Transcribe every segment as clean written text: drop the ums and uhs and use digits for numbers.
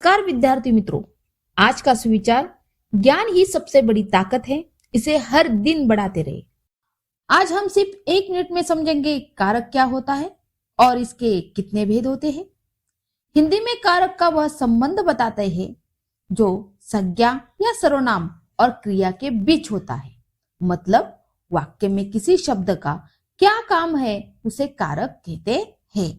नमस्कार विद्यार्थी मित्रों, आज का सुविचार ज्ञान ही सबसे बड़ी ताकत है, इसे हर दिन बढ़ाते रहे। आज हम सिर्फ 1 मिनट में समझेंगे कारक क्या होता है और इसके कितने भेद होते हैं। हिंदी में कारक का वह संबंध बताते हैं जो संज्ञा या सर्वनाम और क्रिया के बीच होता है। मतलब वाक्य में किसी शब्द का क्या काम है उसे कारक कहते हैं।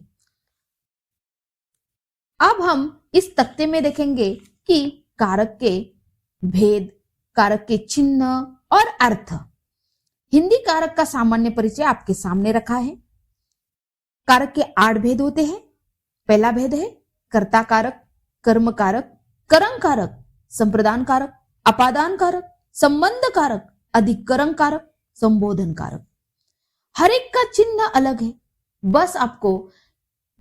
अब हम इस तख्ते में देखेंगे कि कारक के भेद, कारक के चिन्ह और अर्थ। हिंदी कारक का सामान्य परिचय आपके सामने रखा है। कारक के 8 भेद होते हैं। पहला भेद है कर्ता कारक, कर्म कारक, करम कारक, संप्रदान कारक, अपादान कारक, संबंध कारक, अधिकरण कारक, संबोधन कारक। हर एक का चिन्ह अलग है। बस आपको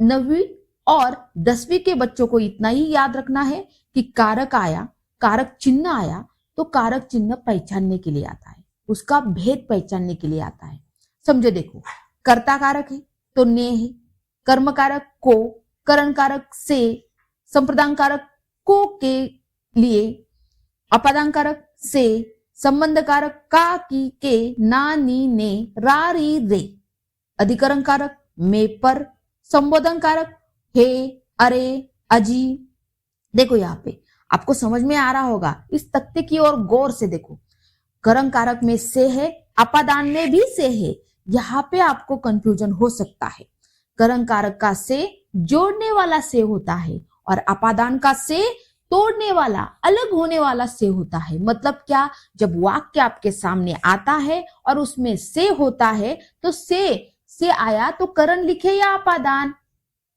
9वीं और 10वीं के बच्चों को इतना ही याद रखना है कि कारक आया, कारक चिन्ह आया तो कारक चिन्ह पहचानने के लिए आता है, उसका भेद पहचानने के लिए आता है। समझो, देखो, कर्ता कारक है तो ने है, कर्म कारक को, करण कारक से, संप्रदान कारक को के लिए, अपादान कारक से, संबंध कारक का, की, के, ना, नी, ने, रा, री, रे, अधिकरण कारक में, पर, संबोधन कारक हे, अरे, अजी। देखो यहाँ पे आपको समझ में आ रहा होगा, इस तख्ते की ओर गौर से देखो। कर्म कारक में से है, अपादान में भी से है। यहाँ पे आपको कंफ्यूजन हो सकता है। कर्म कारक का से जोड़ने वाला से होता है और अपादान का से तोड़ने वाला, अलग होने वाला से होता है। मतलब क्या, जब वाक्य आपके सामने आता है और उसमें से होता है तो से आया तो करण लिखे या अपादान,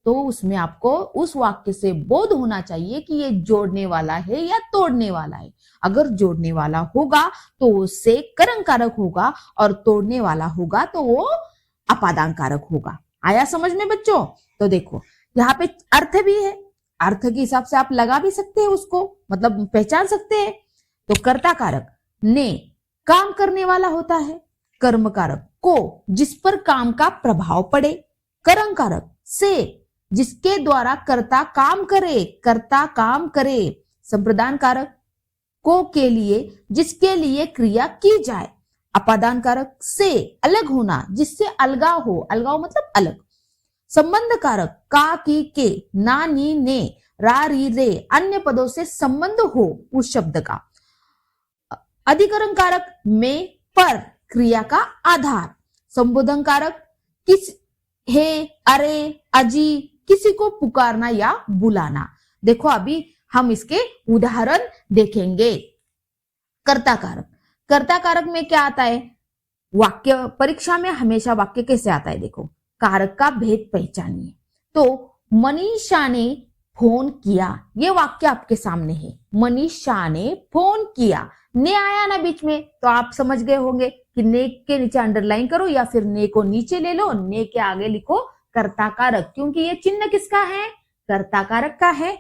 तो उसमें आपको उस वाक्य से बोध होना चाहिए कि ये जोड़ने वाला है या तोड़ने वाला है। अगर जोड़ने वाला होगा तो उससे करण कारक होगा और तोड़ने वाला होगा तो वो अपादान कारक होगा। आया समझ में बच्चों? तो देखो यहाँ पे अर्थ भी है, अर्थ के हिसाब से आप लगा भी सकते हैं उसको, मतलब पहचान सकते हैं। तो कर्ता कारक ने काम करने वाला होता है, कर्म कारक को जिस पर काम का प्रभाव पड़े, करण कारक से जिसके द्वारा कर्ता काम करे, कर्ता काम करे, संप्रदान कारक को के लिए जिसके लिए क्रिया की जाए, अपादान कारक से अलग होना जिससे अलगाव हो, अलगाव मतलब अलग, संबंध कारक का, की, के, ना, नी, ने, रा, री, रे अन्य पदों से संबंध हो उस शब्द का, अधिकरण कारक में, पर क्रिया का आधार, संबोधन कारक किस, हे, अरे, अजी किसी को पुकारना या बुलाना। देखो अभी हम इसके उदाहरण देखेंगे। कर्ता कारक, कर्ता कारक में क्या आता है? वाक्य परीक्षा में हमेशा वाक्य कैसे आता है? देखो, कारक का भेद पहचानिए। तो मनीषा ने फोन किया, ये वाक्य आपके सामने है। मनीषा ने फोन किया, ने आया ना बीच में, तो आप समझ गए होंगे कि ने के नीचे अंडरलाइन करो या फिर ने को नीचे ले लो, ने के आगे लिखो कर्ता कारक, क्योंकि ये चिन्ह किसका है? कर्ता कारक का है।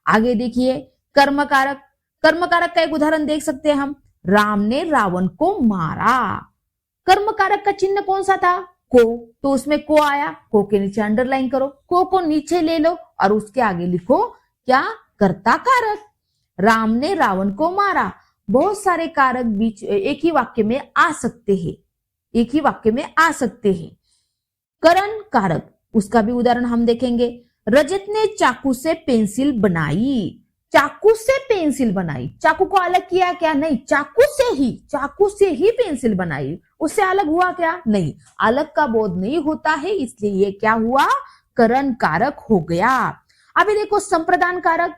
आगे देखिए कर्म कारक, कर्म कारक का एक उदाहरण देख सकते हैं हम। राम ने रावण को मारा, कर्म कारक का चिन्ह कौन सा था? को, तो उसमें को आया, को के नीचे अंडरलाइन करो, को नीचे ले लो और उसके आगे लिखो क्या? कर्ता कारक। राम ने रावण को मारा। बहुत सारे कारक बीच एक ही वाक्य में आ सकते हैं, एक ही वाक्य में आ सकते हैं। करण कारक, उसका भी उदाहरण हम देखेंगे। रजत ने चाकू से पेंसिल बनाई, चाकू से पेंसिल बनाई, चाकू को अलग किया क्या? नहीं, चाकू से ही पेंसिल बनाई। उससे अलग हुआ क्या? नहीं, अलग का बोध नहीं होता है, इसलिए ये क्या हुआ? करण कारक हो गया। अभी देखो संप्रदान कारक,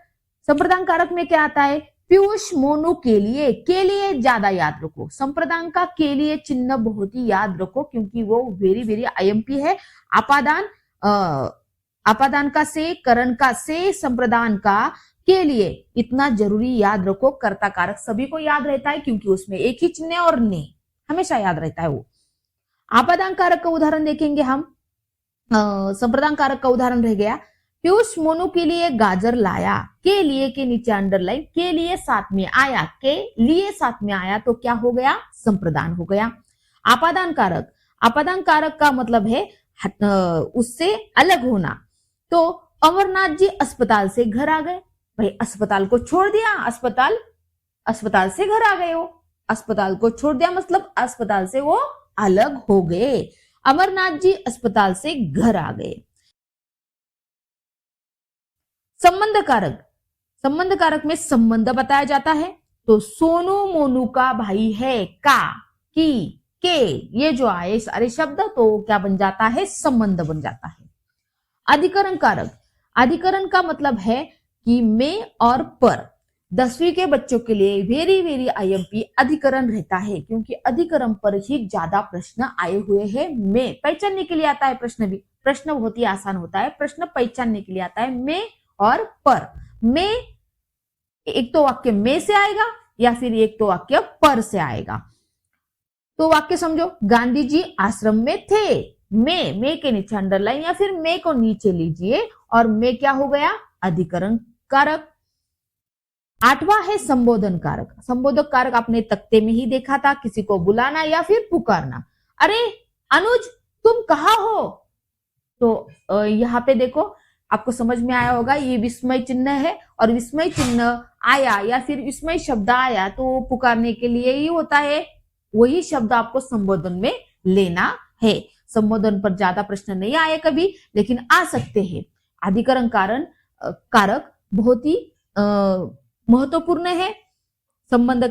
संप्रदान कारक में क्या आता है? पीयूष मोनू के लिए ज्यादा याद रखो। संप्रदान का के लिए चिन्ह बहुत ही याद रखो क्योंकि वो वेरी वेरी आईएमपी है। अपादान का से, करण का से, संप्रदान का के लिए इतना जरूरी याद रखो। कर्ता कारक सभी को याद रहता है क्योंकि उसमें एक ही चिन्ह और ने हमेशा याद रहता है। वो अपादान कारक का उदाहरण देखेंगे हम। संप्रदान कारक का उदाहरण रह गया, पीयूष मोनू के लिए गाजर लाया, के लिए के नीचे अंडरलाइन, के लिए साथ में आया, के लिए साथ में आया तो क्या हो गया? संप्रदान हो गया। अपादान कारक, अपादान कारक का मतलब है उससे अलग होना। तो अमरनाथ जी अस्पताल से घर आ गए, भाई अस्पताल को छोड़ दिया, अस्पताल से घर आ गए हो। अस्पताल को छोड़ दिया मतलब अस्पताल से वो अलग हो गए। अमरनाथ जी अस्पताल से घर आ गए। संबंध कारक, संबंध कारक में संबंध बताया जाता है। तो सोनू मोनू का भाई है, का, की, के, ये जो आए सारे शब्द तो क्या बन जाता है, संबंध बन जाता है। अधिकरण कारक, अधिकरण का मतलब है कि में और पर। 10वीं के बच्चों के लिए वेरी वेरी आईएमपी अधिकरण रहता है, क्योंकि अधिकरण पर ही ज्यादा प्रश्न आए हुए हैं। में पहचानने के लिए आता है प्रश्न भी, प्रश्न बहुत ही आसान होता है, प्रश्न पहचानने के लिए आता है में और पर। में एक तो वाक्य में से आएगा या फिर एक तो वाक्य पर से आएगा। तो वाक्य समझो, गांधी जी आश्रम में थे। में के नीचे अंडरलाइन या फिर में को नीचे लीजिए और में क्या हो गया, अधिकरण कारक। 8वां है संबोधन कारक। संबोधक कारक आपने तख्ते में ही देखा था, किसी को बुलाना या फिर पुकारना। अरे अनुज तुम कहाँ हो, तो यहाँ पे देखो आपको समझ में आया होगा, ये विस्मय चिन्ह है और विस्मय चिन्ह आया या फिर विस्मय शब्द आया तो पुकारने के लिए ही होता है। वही शब्द आपको संबोधन में लेना है। संबोधन पर ज्यादा प्रश्न नहीं आए कभी, लेकिन आ सकते हैं। अधिकरण कारक बहुत ही महत्वपूर्ण है। संबंध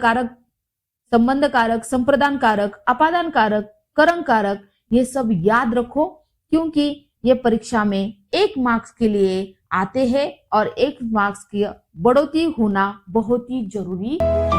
कारक, संप्रदान कारक, अपादान कारक, करण कारक, ये सब याद रखो, क्योंकि ये परीक्षा में 1 मार्क्स के लिए आते हैं और 1 मार्क्स की बढ़ोतरी होना बहुत ही जरूरी है।